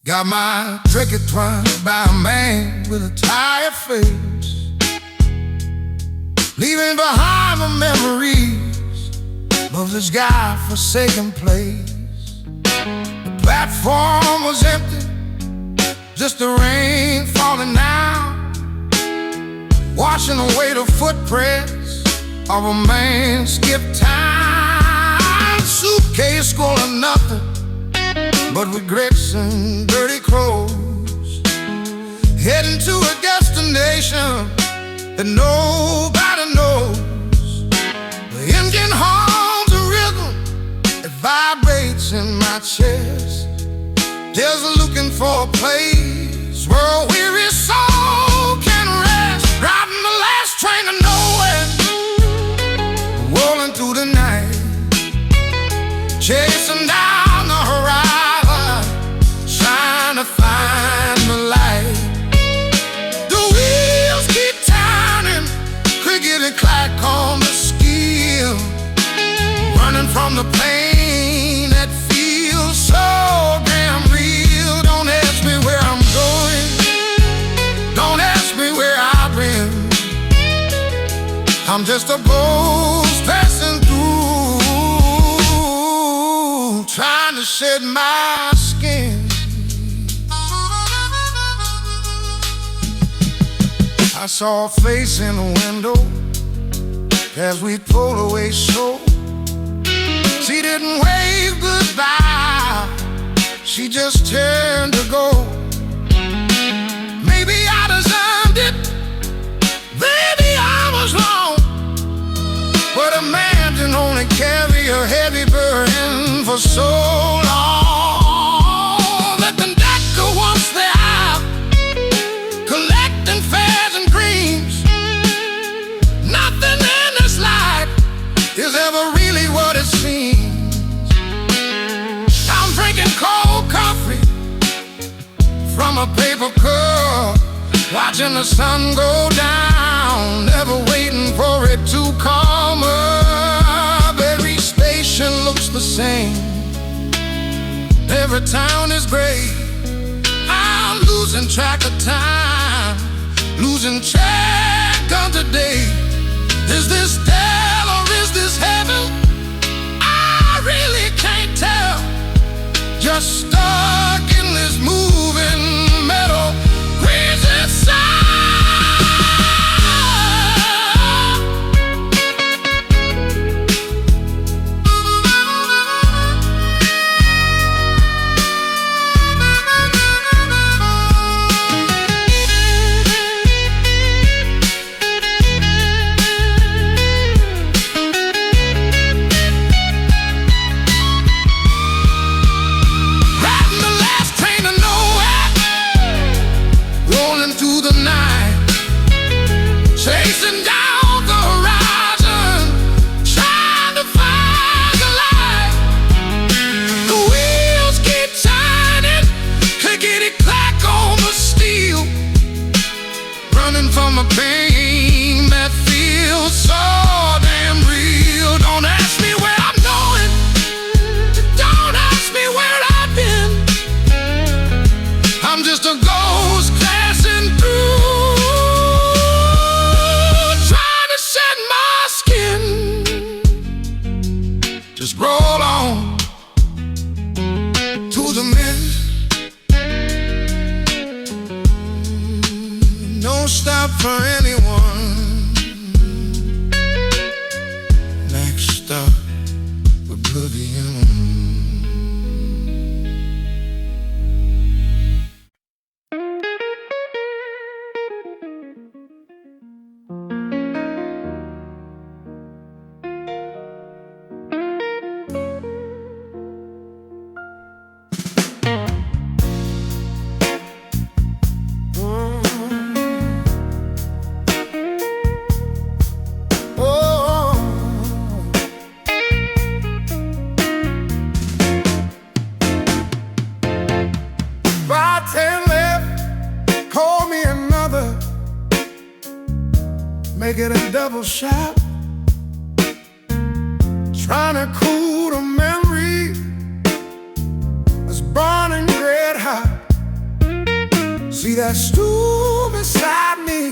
Got my ticket turned by a man with a tired face, leaving behind the memories of this God-forsaken place. The platform was empty, just the rain falling down, washing away the footprints of a man skipped time. Suitcase full of nothing but regrets and dirty clothes, heading to a destination that nobody knows. The engine hums a rhythm that vibrates in my chest, just looking for a place where a weary soul can rest. Riding the last train to nowhere, rolling through the night, chasing down the horizon, trying to find the light. The wheels keep turning, cricket and clack on the steel, running from the pain that feels so damn real. Don't ask me where I'm going, don't ask me where I've been. I'm just a ghost passing through, trying to shed my skin. I saw a face in the window as we pulled away slow. She didn't wave goodbye, she just turned to go. Maybe I deserved it, maybe I was wrong, but a man can only carry a heavy burden for so long. Let the deck go once they're out, collecting fares and creams. Nothing in this life is ever really what it seems. I'm drinking cold coffee from a paper cup, watching the sun go down, never waiting for it to come up. Every station looks the same, every town is gray. I'm losing track of time, losing track of the day. Is this hell or is this heaven? I really can't tell. Just stuck in this moving metal prison cell. Chasing down the horizon, trying to find the light. The wheels keep turning, clickety-clack on the steel, running from a pain that feels so damn real. Don't ask me where I'm going, don't ask me where I've been. I'm just a ghost passing through, just roll on to the mist. Don't stop for anyone. Next stop, oblivion. Make it a double shot, trying to cool the memory that's burning red hot. See that stool beside me,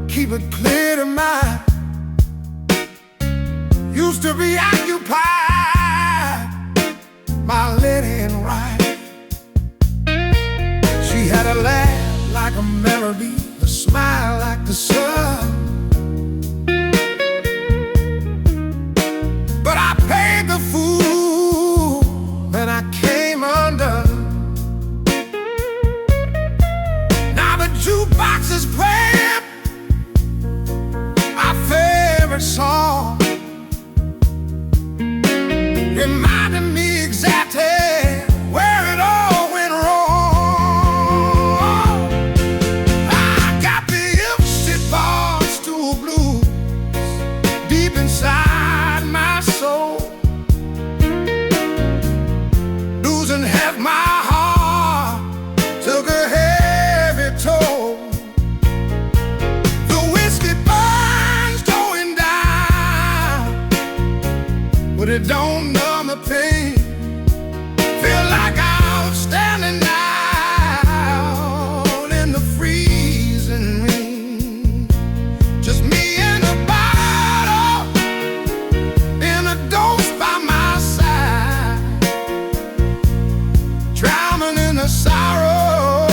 keep it clear to mind. Used to be occupied, my lady in right. She had a laugh like a melody, a smile like the sun. But I paid the fool and I came undone. Now the jukebox is playing my favorite song, reminding me exactly where it all went wrong. I got the empty bar stool blues deep inside my soul, losing half my heart took a heavy toll. The whiskey burns going down, but it don't numb the pain. Feel like I'm standing out in the freezing rain. Just me and a bottle, and a dose by my side, drowning in the sorrow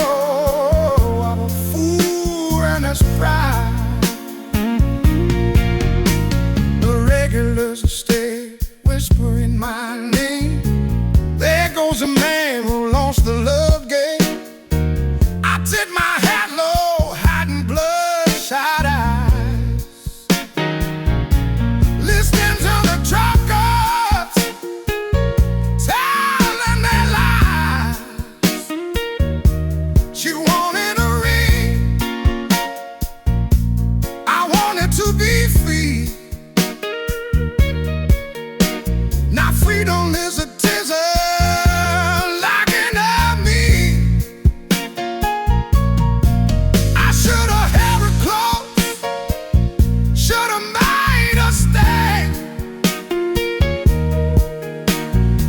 of a fool and his pride. The regulars stay whispering my name. There goes a man who lost the love game. I tip my hat low, hiding bloodshot eyes, listening to the truckers telling their lies. She wanted a ring, I wanted to be free. Now freedom is a tizzer locking up me. I should have held her close, should have made her stay,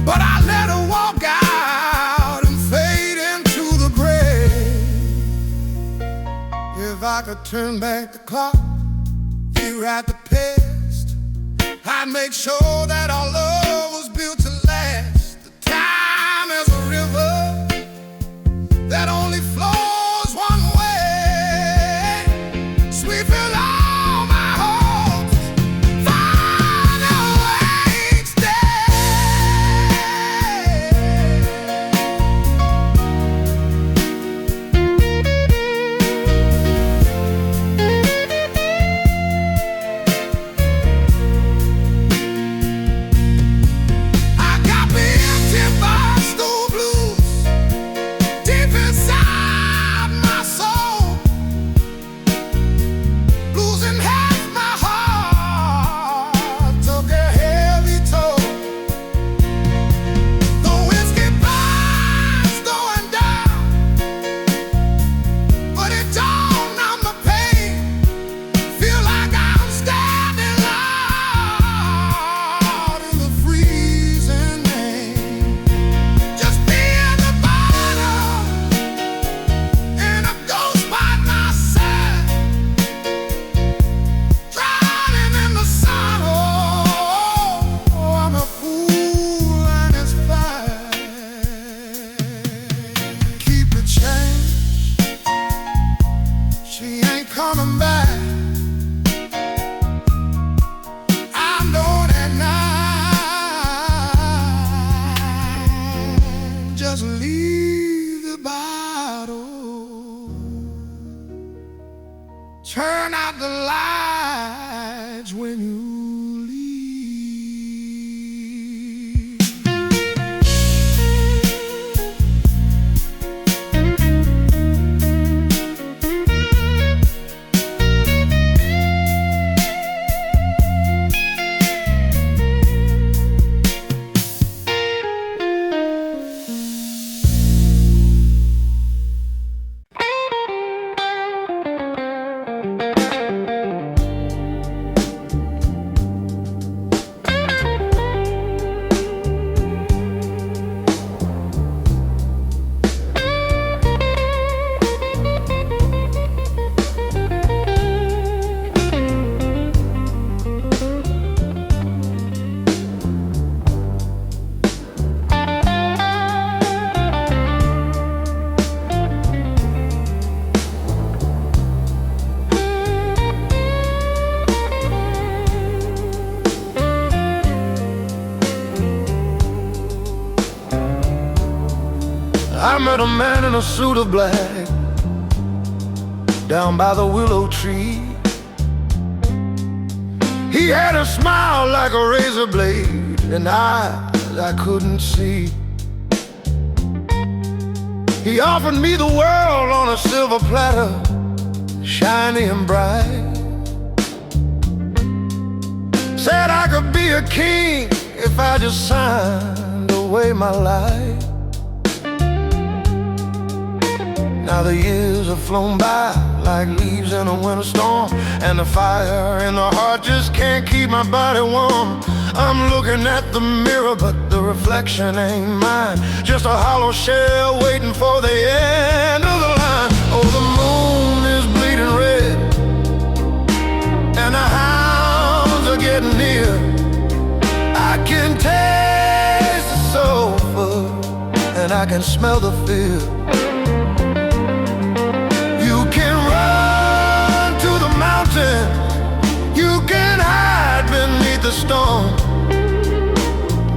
but I let her walk out and fade into the grave. If I could turn back the clock, rewrite the past, I'd make sure that our love was built to last. The time is a river that only flows one way. Sweet fill all my hopes, find a way to coming back. I know that night, just leave the bottle, turn out the lights when you leave. I met a man in a suit of black down by the willow tree. He had a smile like a razor blade and eyes I couldn't see. He offered me the world on a silver platter, shiny and bright. Said I could be a king if I just signed away my life. Now the years have flown by like leaves in a winter storm, and the fire in the heart just can't keep my body warm. I'm looking at the mirror, but the reflection ain't mine, just a hollow shell waiting for the end of the line. Oh, the moon is bleeding red, and the hounds are getting near. I can taste the sulfur, and I can smell the fear. You can hide beneath the storm,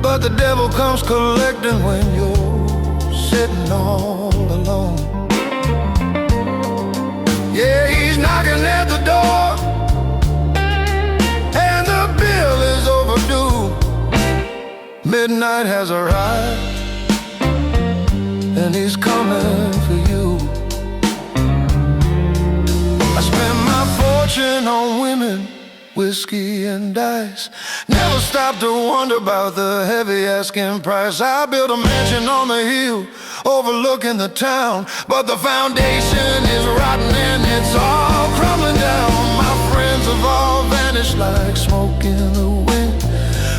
but the devil comes collecting when you're sitting all alone. Yeah, he's knocking at the door, and the bill is overdue. Midnight has arrived, and he's coming for you. I spent my fortune on women, whiskey and dice. Never stopped to wonder about the heavy asking price. I built a mansion on the hill overlooking the town, but the foundation is rotten and it's all crumbling down. My friends have all vanished like smoke in the wind,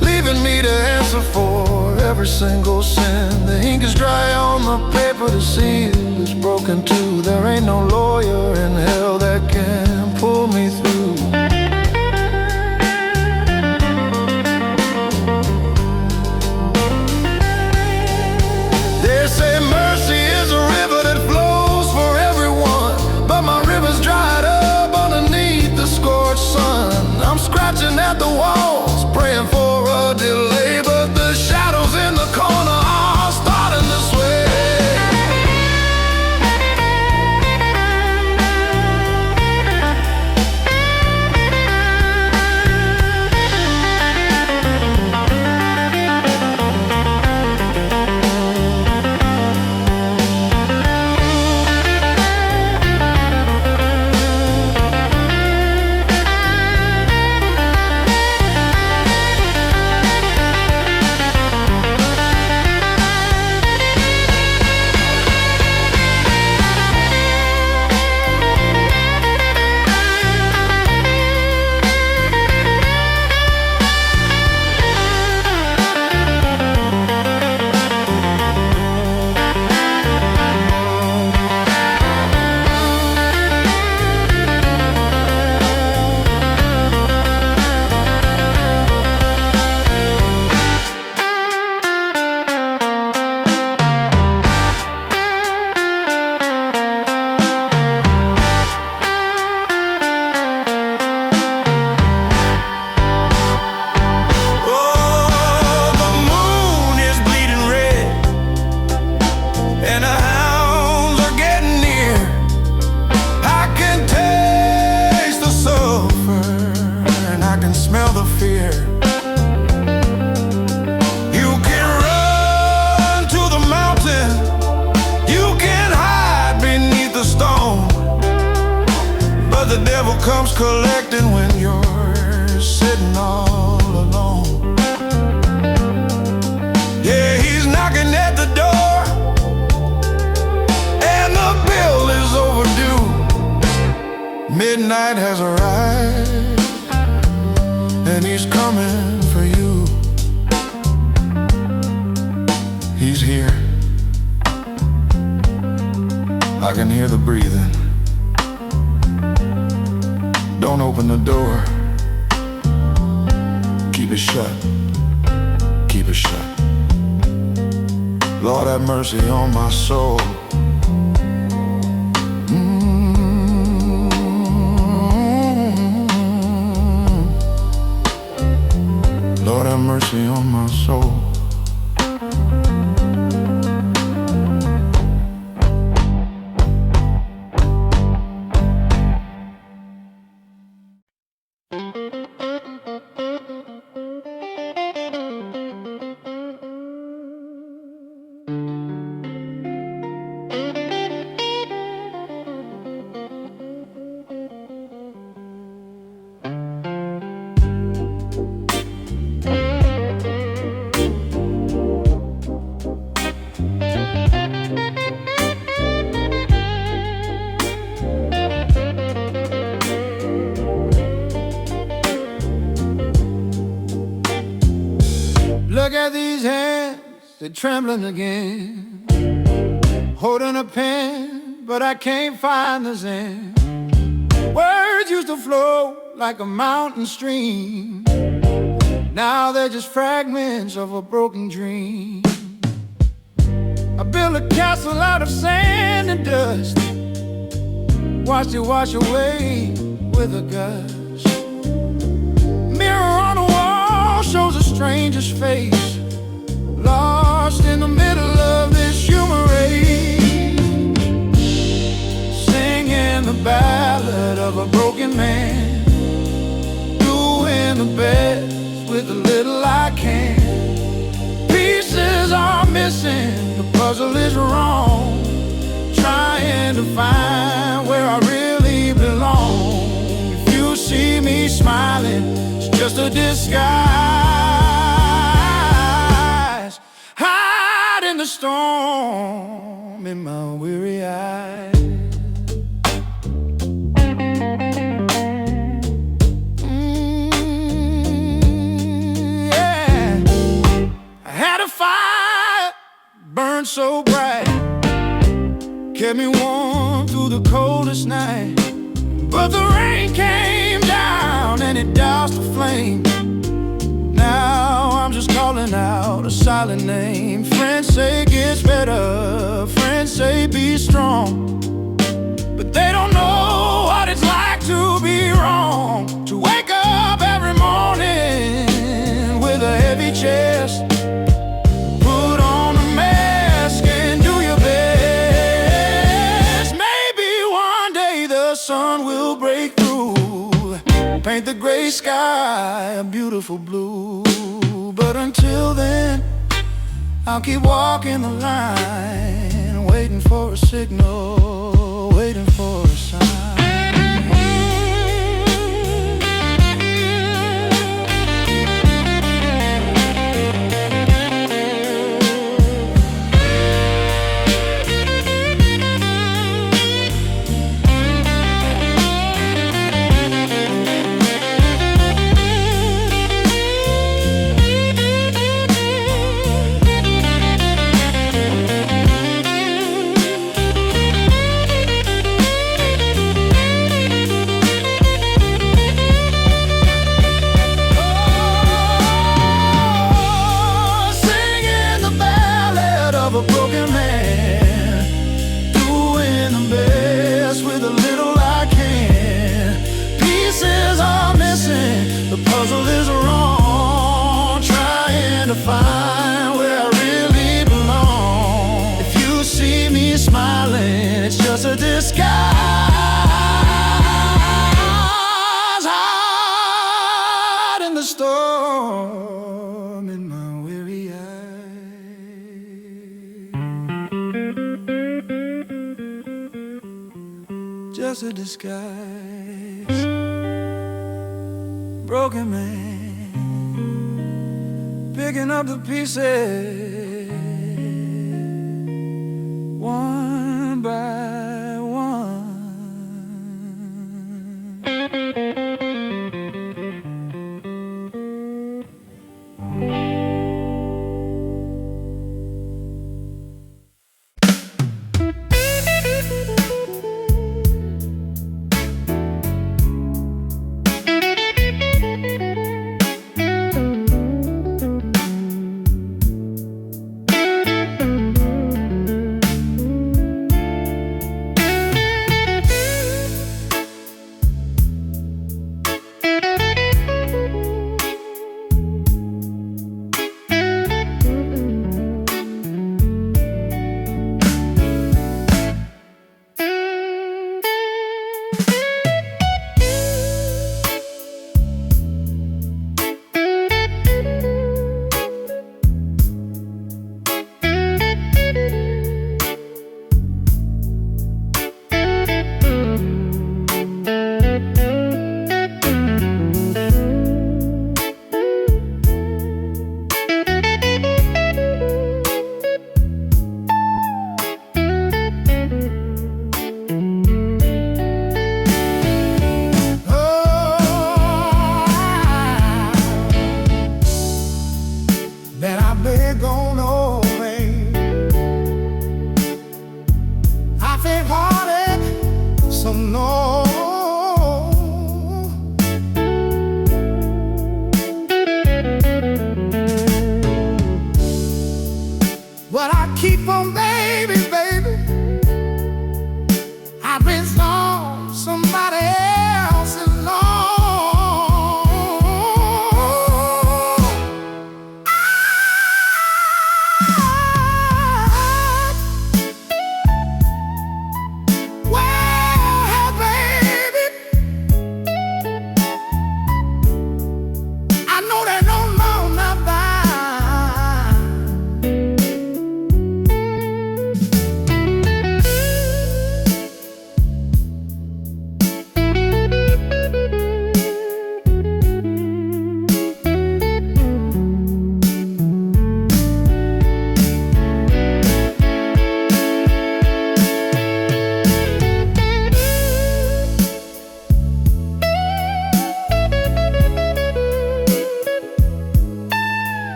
leaving me to answer for every single sin. The ink is dry on the paper, the seal is broken too. There ain't no lawyer in hell that can pull me through. They say mercy is a river that flows for everyone, but my river's dried up underneath the scorched sun. I'm scratching at the walls, praying for a delay, but the shadows in the corner are starting to sway. Smell the fear. You can run to the mountain, you can hide beneath the stone, but the devil comes collecting when you're sitting all alone. Yeah, he's knocking at the door, and the bill is overdue. Midnight has arrived, and he's coming for you. He's here. I can hear the breathing. Don't open the door. Keep it shut. Keep it shut. Lord, have mercy on my soul. Lord, have mercy on my soul. they're trembling again. Holding a pen, but I can't find the zen. Words used to flow like a mountain stream. Now they're just fragments of a broken dream. I built a castle out of sand and dust, watched it wash away with a gust. Mirror on the wall shows a stranger's face, lost in the middle of this human race, singing the ballad of a broken man, doing the best with the little I can. Pieces are missing, the puzzle is wrong, trying to find where I really belong. If you see me smiling, it's just a disguise. Hide in the storm in my weary eyes. Fire burned so bright, kept me warm through the coldest night. But the rain came down and it doused the flame. Now I'm just calling out a silent name. Friends say it gets better, friends say be strong, but they don't know what it's like to be wrong. To wake up every morning with a heavy chest, sun will break through, paint the gray sky a beautiful blue. But until then, I'll keep walking the line, waiting for a signal, waiting for a sign. Of a broken man, doing the best with the little I can. Pieces are missing, the puzzle is wrong, trying to find where I really belong. If you see me smiling, it's just a disguise. Hide in the storm in my weary eyes. Just a disguise. Broken man, picking up the pieces one by one.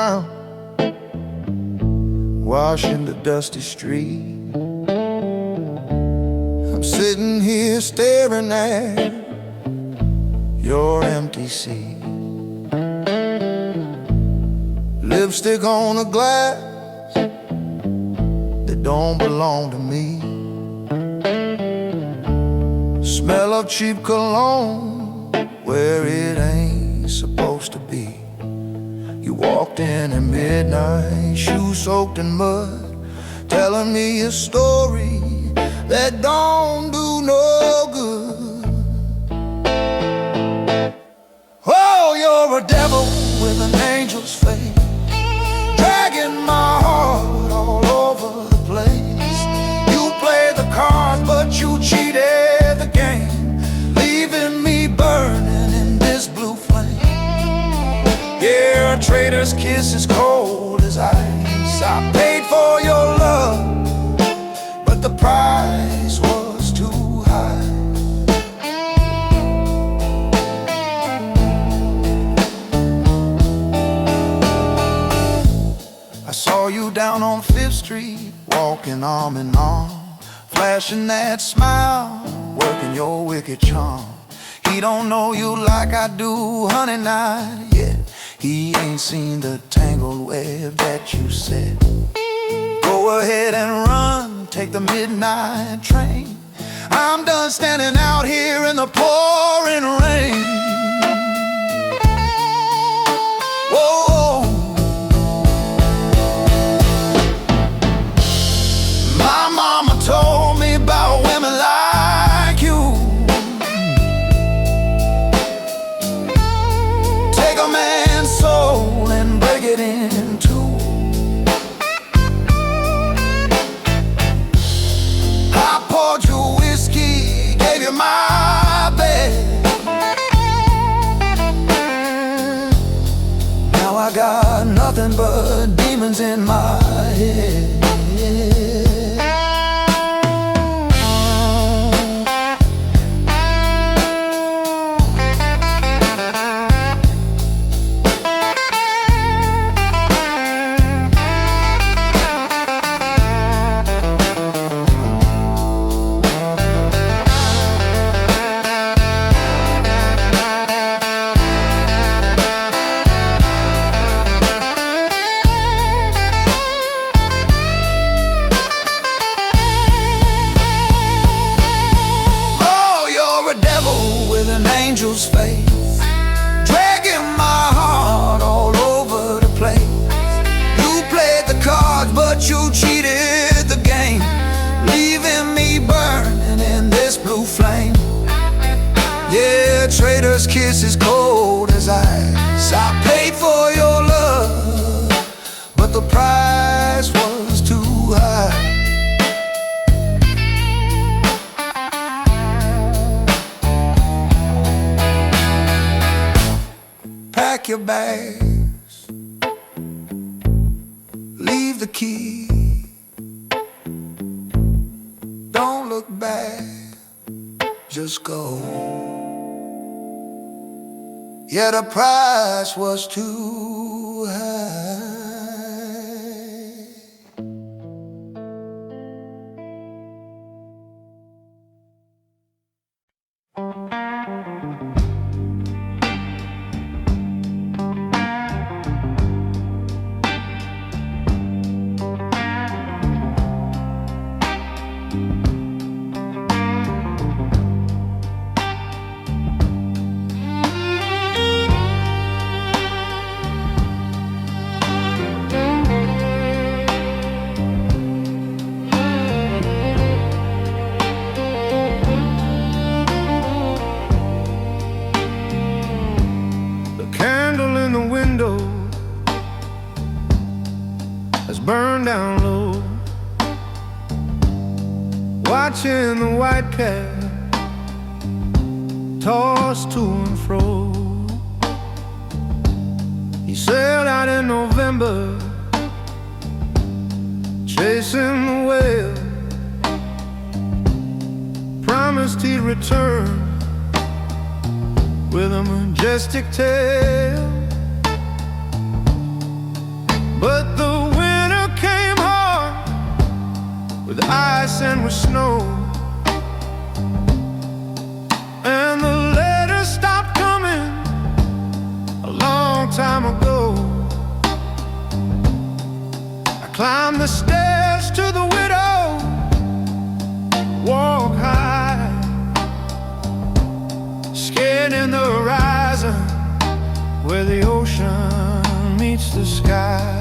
ground, washing the dusty street. I'm sitting here staring at your empty seat. Lipstick on the glass that don't belong to me. Smell of cheap cologne where it ain't supposed to be. You walked in at midnight, shoes soaked in mud, telling me a story that don't do no good. Oh, you're a devil with an angel's face, dragging my heart all over the place. You played the cards, but you cheated the game, leaving me burning in this blue flame. Yeah, a traitor's kiss is cold as ice. I paid for your love, but the price was too high. I saw you down on 5th Street, walking arm in arm, flashing that smile, working your wicked charm. He don't know you like I do, honey, not yet. He ain't seen the tangled web that you set. Go ahead and run, take the midnight train. I'm done standing out here in the pouring rain. Whoa, my mama told me about women like you. Take a man's soul and break it in two. I poured you whiskey, gave you my bed. Now I got nothing but demons in my head. Angel's face, dragging my heart all over the place. You played the cards, but you cheated the game, leaving me burning in this blue flame. Yeah, traitor's kiss is cold as ice. I paid for your love, but the price was too high. Pack your bags, leave the key, don't look back, just go. Yeah, the price was too high. Burned down low, watching the white cat toss to and fro. He sailed out in November, chasing the whale, promised he'd return with a majestic tail. But the winter came hard, with ice and with snow, and the letters stopped coming a long time ago. I climbed the stairs to the widow, walk high, scared in the horizon where the ocean meets the sky.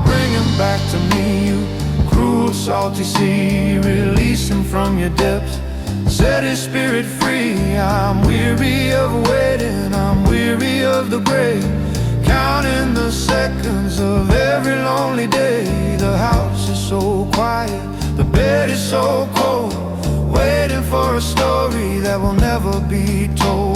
Bring him back to me, you cruel, salty sea. Release him from your depths, set his spirit free. I'm weary of waiting, I'm weary of the grave, counting the seconds of every lonely day. The house is so quiet, the bed is so cold, waiting for a story that will never be told.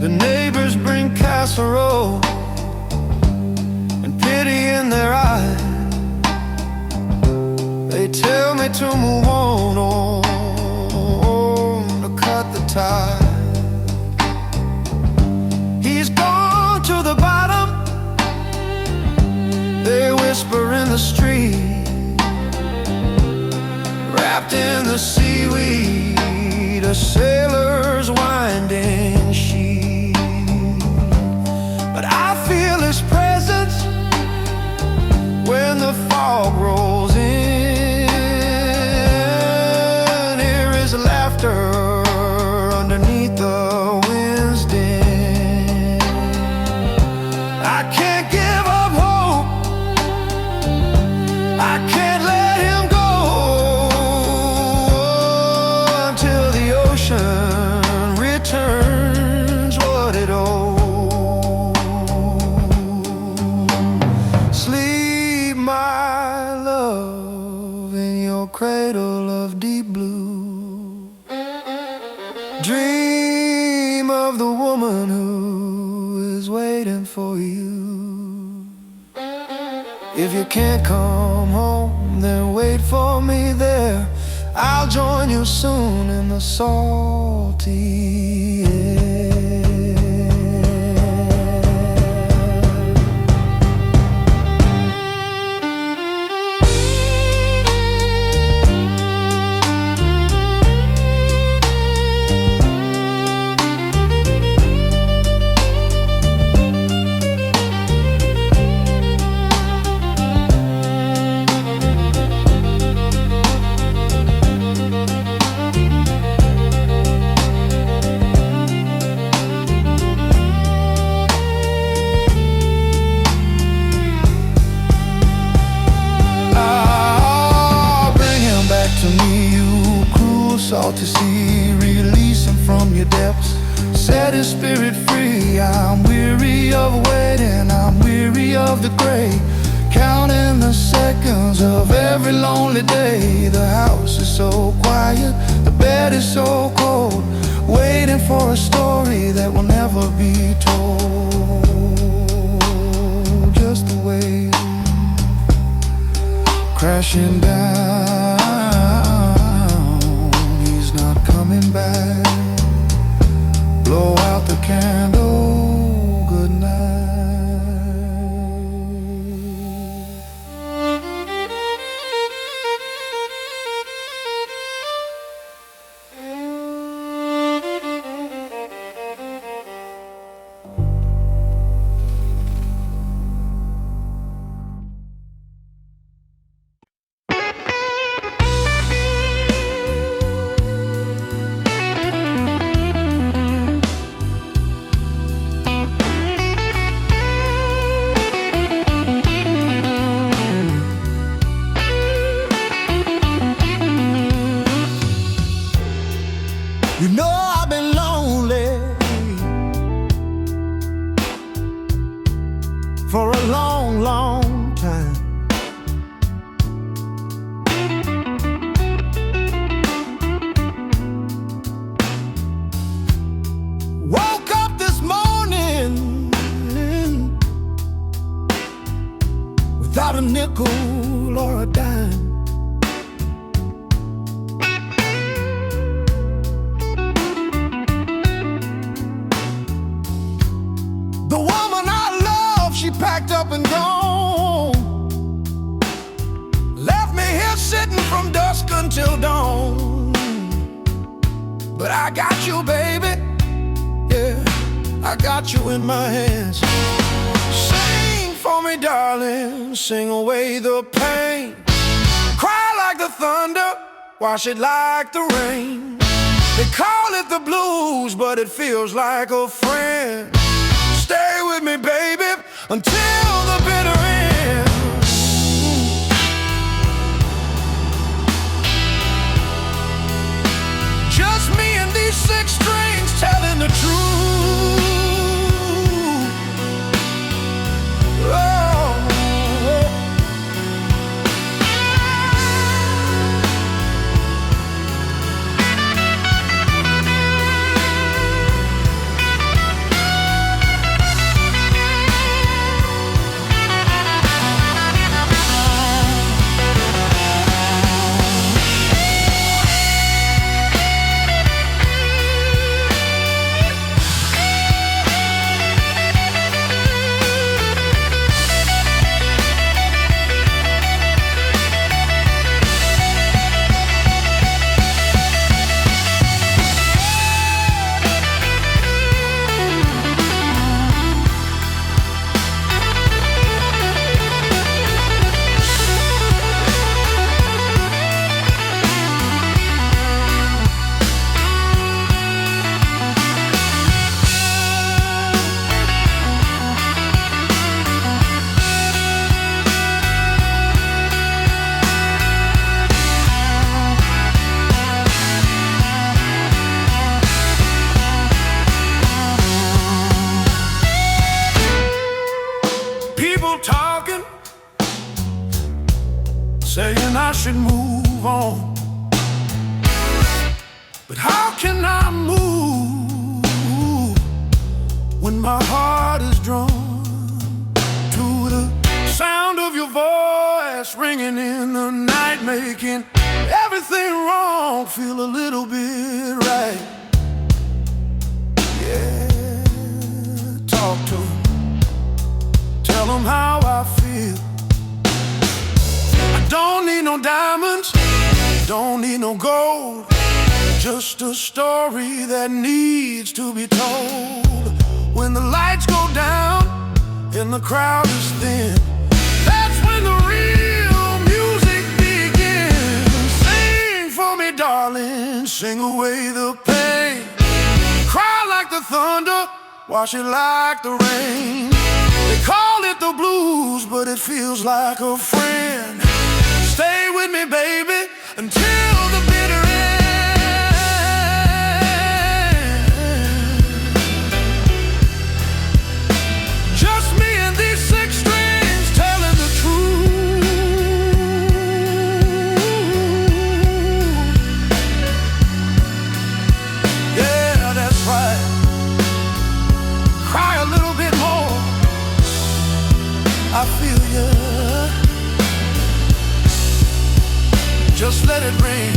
The neighbors bring casserole and pity in their eyes. They tell me to move on, to cut the tie. He's gone to the bottom, they whisper in the street, wrapped in the seaweed, a sailor's winding sheet. But I feel his presence when the fog rolls in. Hear his laughter underneath the wind's din. I can't give up hope, I can't let him go until the ocean returns what it owes. Sleep, my love, in your cradle of deep blue. Dream of the woman who is waiting for you. If you can't come home, then wait for me there. I'll join you soon in the salty air. To me, you cruel, salty sea. Release him from your depths, set his spirit free. I'm weary of waiting, I'm weary of the gray, counting the seconds of every lonely day. The house is so quiet, the bed is so cold, waiting for a story that will never be told. Just the wave crashing down, coming back. Blow out the candle, good night. till dawn. But I got you, baby. Yeah, I got you in my hands. Sing for me, darling, sing away the pain. Cry like the thunder, wash it like the rain. They call it the blues, but it feels like a friend. Stay with me, baby, until the bitter end. Just me and these six strings telling the truth. Oh. Talking, saying I should move on, but how can I move when my heart is drawn to the sound of your voice ringing in the night, making everything wrong feel a little bit right? Yeah, talk to him, tell them how I feel. I don't need no diamonds, don't need no gold, just a story that needs to be told. When the lights go down and the crowd is thin, that's when the real music begins. Sing for me, darling, sing away the pain. Cry like the thunder, wash it like the rain. They call it the blues, but it feels like a friend. Stay with me, baby, until the bitter end. Just me and these six strings telling the truth. Yeah, that's right. Cry a little bit more, I feel you. Just let it rain.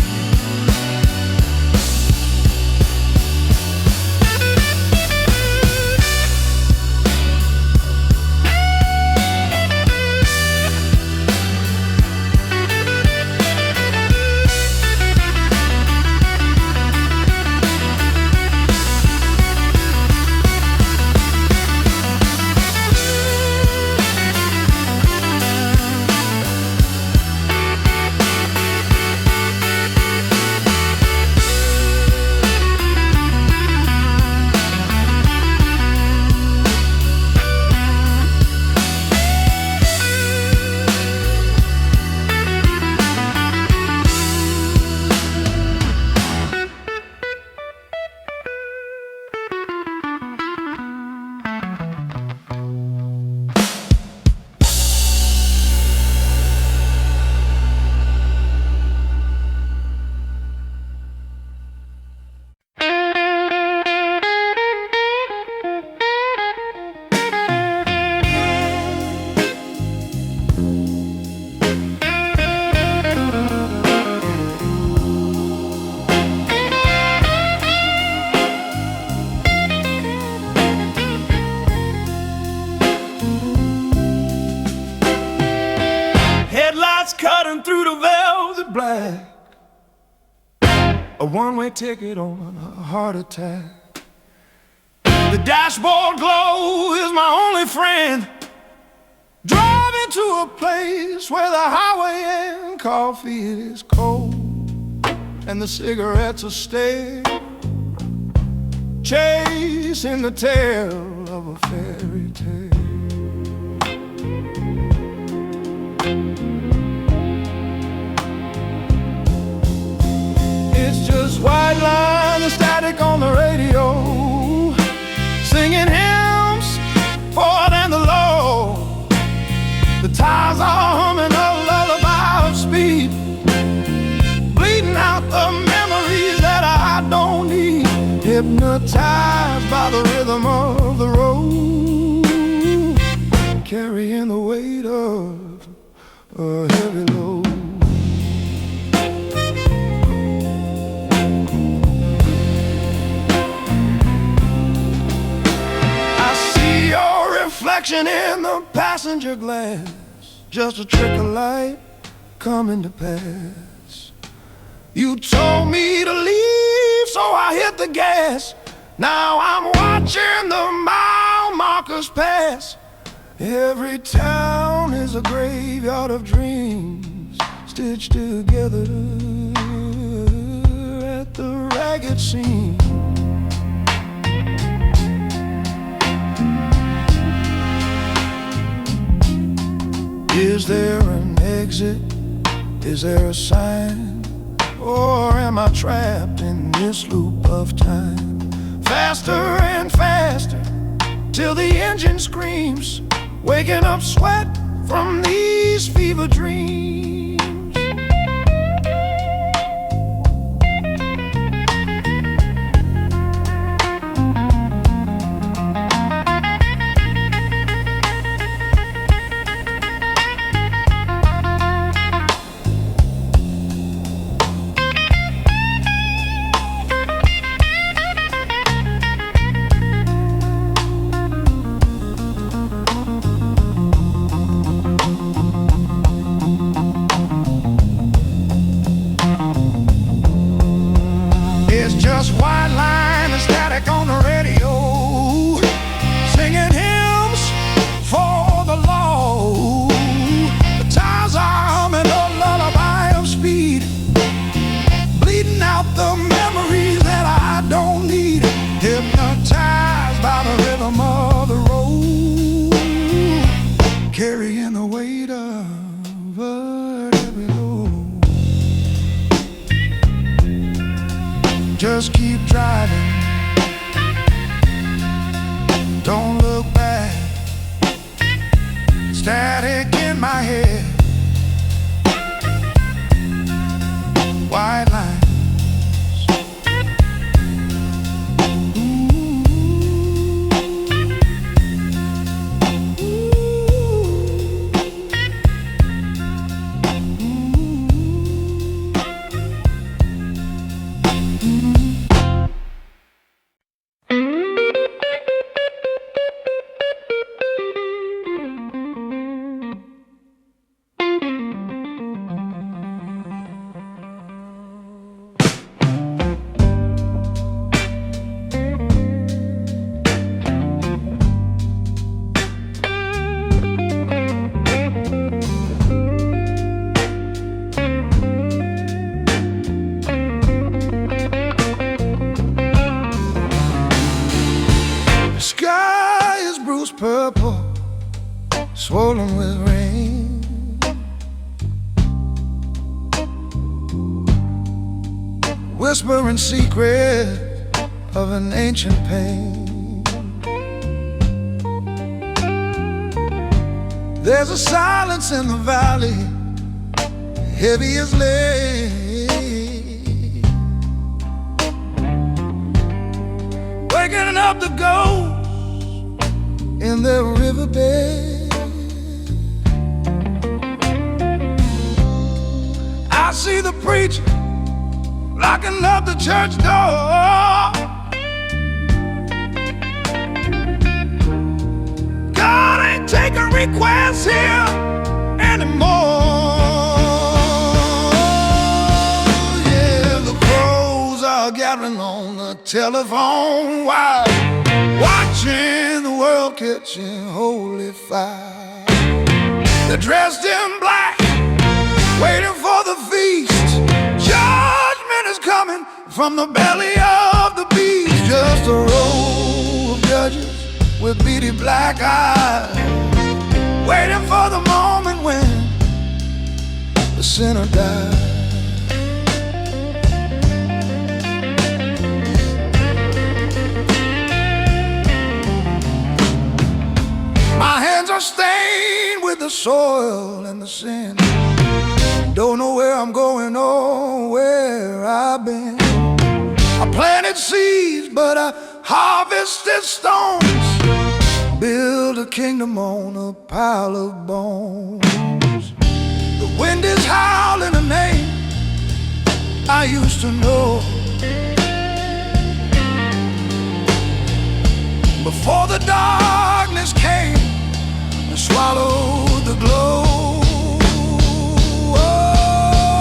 a one-way ticket on a heart attack. The dashboard glow is my only friend. Driving to a place where the highway and coffee is cold, and the cigarettes are stale, chasing the tail of a fairy tale. It's just white line and static on the radio, singing hymns forward and the low. The tires are humming a lullaby of speed, bleeding out the memories that I don't need. Hypnotized by the rhythm of the road, carrying the weight of a heavy load. I see your reflection in the passenger glass, just a trick of light coming to pass. You told me to leave, so I hit the gas. Now I'm watching the mile markers pass. Every town is a graveyard of dreams, stitched together at the ragged seam. Is there an exit? Is there a sign? Or am I trapped in this loop of time? Faster and faster, till the engine screams, waking up sweat from these fever dreams. Just white line and static on the radio, singing hymns for the low. The tires are humming a lullaby of speed, bleeding out the memories that I don't need. Hypnotized by the rhythm of the road, carrying the weight of a heavy load. Just keep driving, don't look back. Static in my head, white lines. Purple, swollen with rain. Whispering secret of an ancient pain. There's a silence in the valley, heavy as lead, waking up the ghost in the riverbed. I see the preacher locking up the church door. God ain't taking requests here anymore. Yeah, the crows gathering on the telephone wire, watching the world catching holy fire. They're dressed in black, waiting for the feast. Judgment is coming from the belly of the beast. Just a row of judges with beady black eyes, waiting for the moment when the sinner dies. My hands are stained with the soil and the sin. Don't know where I'm going or where I've been. I planted seeds, but I harvested stones. Build a kingdom on a pile of bones. The wind is howling a name I used to know. Before the darkness came and swallowed the glow. Oh,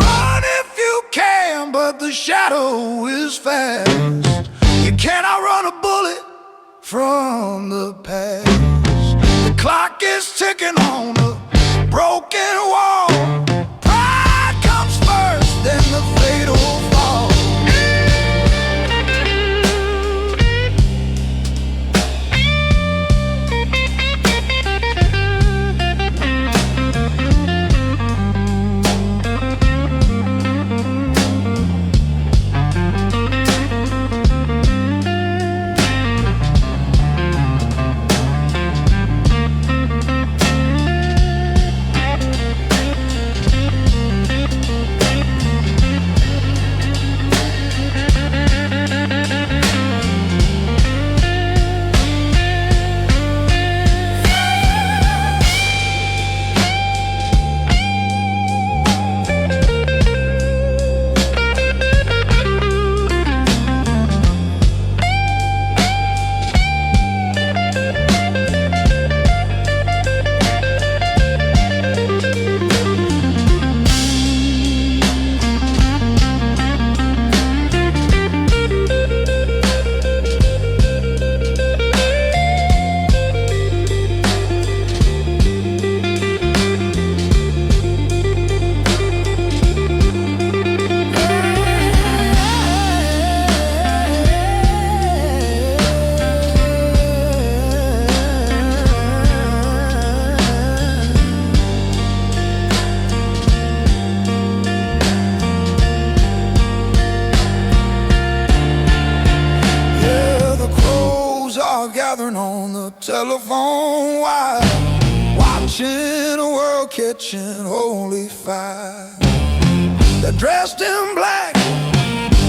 run if you can, but the shadow is fast. You cannot run a bullet from the past. The clock is ticking on a broken wall. Pride comes first, then the fatal fall. Gathering on the telephone wire, watching the world catching holy fire. They're dressed in black,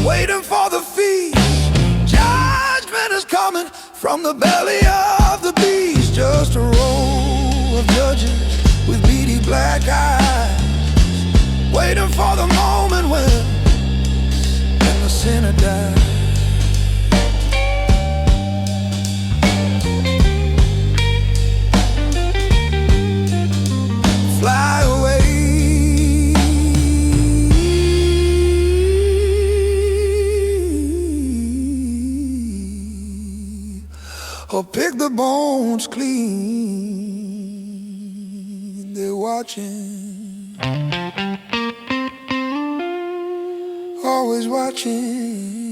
waiting for the feast. Judgment is coming from the belly of the beast. Just a row of judges with beady black eyes, waiting for the moment when the sinner dies. Fly away, or pick the bones clean. They're watching, always watching.